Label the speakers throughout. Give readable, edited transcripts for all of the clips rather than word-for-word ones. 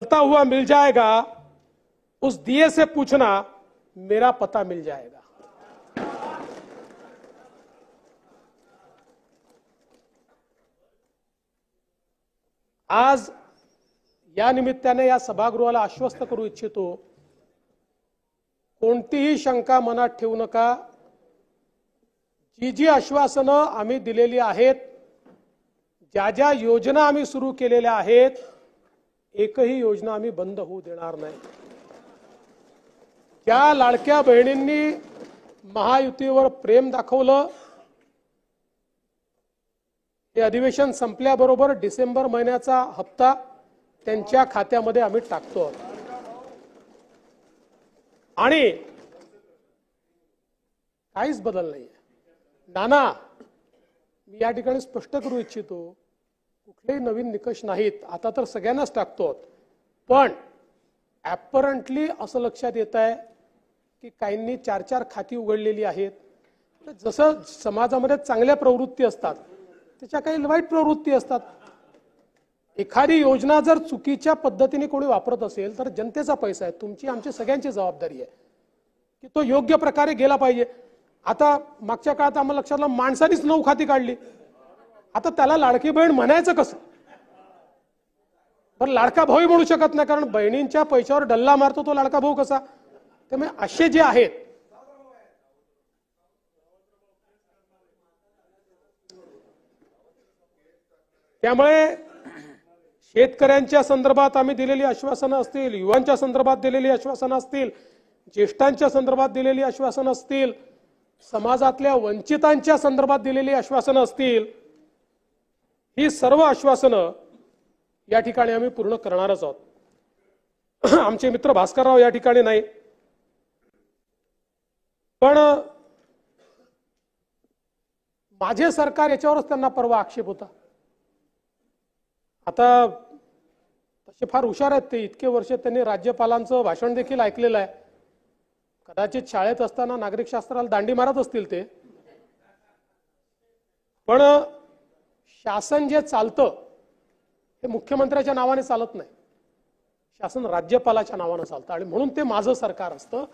Speaker 1: चलता हुआ मिल जाएगा, उस दिए से पूछना मेरा पता मिल जाएगा। आज या निमित्ताने या सभागृहाला आश्वस्त करू इच्छितो, कोणतीही शंका मनात ठेवू नका। जी जी आश्वासनं आम्ही दिलेली आहेत, ज्या ज्या योजना आम्ही सुरू केलेल्या आहेत, एकही योजना आम्ही बंद होऊ देणार नाही। ज्या लाडक्या बहिणींनी महायुतीवर प्रेम दाखवलं, हे अधिवेशन संपल्याबरोबर डिसेंबर महिन्याचा हप्ता त्यांच्या खात्यामध्ये आम्ही टाकतो। आणि काहीच बदल नाहीये। नाना, मी या ठिकाणी स्पष्ट करू इच्छितो, कुठलेही नवीन निकष नाहीत। आता तर सगळ्यांनाच टाकतो, पण ॲपरंटली असं लक्षात येत आहे की काहींनी 4-4 खाती उघडलेली आहेत। जसं समाजामध्ये चांगल्या प्रवृत्ती असतात, त्याच्या काही वाईट प्रवृत्ती असतात। एखादी योजना जर चुकीच्या पद्धतीने कोणी वापरत असेल तर जनतेचा पैसा आहे, तुमची आमची सगळ्यांची जबाबदारी आहे की तो योग्य प्रकारे गेला पाहिजे। आता मागच्या काळात आम्हाला लक्षात आलं, माणसानीच 9 खाती काढली, आता त्याला लाडकी बहीण म्हणायचं कसं? बरं, लाडका भाऊ म्हणू शकत नाही, कारण बहिणींच्या पैशावर डल्ला मारतो तो लाडका भाऊ कसा? त्यामुळे असे जे आहेत, त्यामुळे शेतकऱ्यांच्या संदर्भात आम्ही दिलेली आश्वासनं असतील, युवांच्या संदर्भात दिलेली आश्वासनं असतील, ज्येष्ठांच्या संदर्भात दिलेली आश्वासनं असतील, समाजातल्या वंचितांच्या संदर्भात दिलेली आश्वासनं असतील, ही सर्व आश्वासनं या ठिकाणी आम्ही पूर्ण करणारच आहोत। आमचे मित्र भास्करराव या ठिकाणी नाही, पण माझे सरकार याच्यावरच त्यांना परवा आक्षेप होता। आता तसे फार हुशार आहेत ते, इतके वर्ष त्यांनी राज्यपालांचं भाषण देखील ऐकलेलं आहे। कदाचित शाळेत असताना नागरिकशास्त्राला दांडी मारत असतील ते, पण शासन जे चालतं हे मुख्यमंत्र्याच्या नावाने चालत नाही, शासन राज्यपालाच्या नावाने चालतं, आणि म्हणून ते माझं सरकार असतं।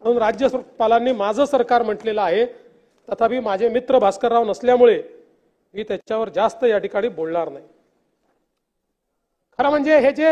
Speaker 1: म्हणून राज्यपालांनी माझं सरकार म्हटलेलं आहे। तथापि माझे मित्र भास्करराव नसल्यामुळे मी त्याच्यावर जास्त या ठिकाणी बोलणार नाही। खरं म्हणजे हे जे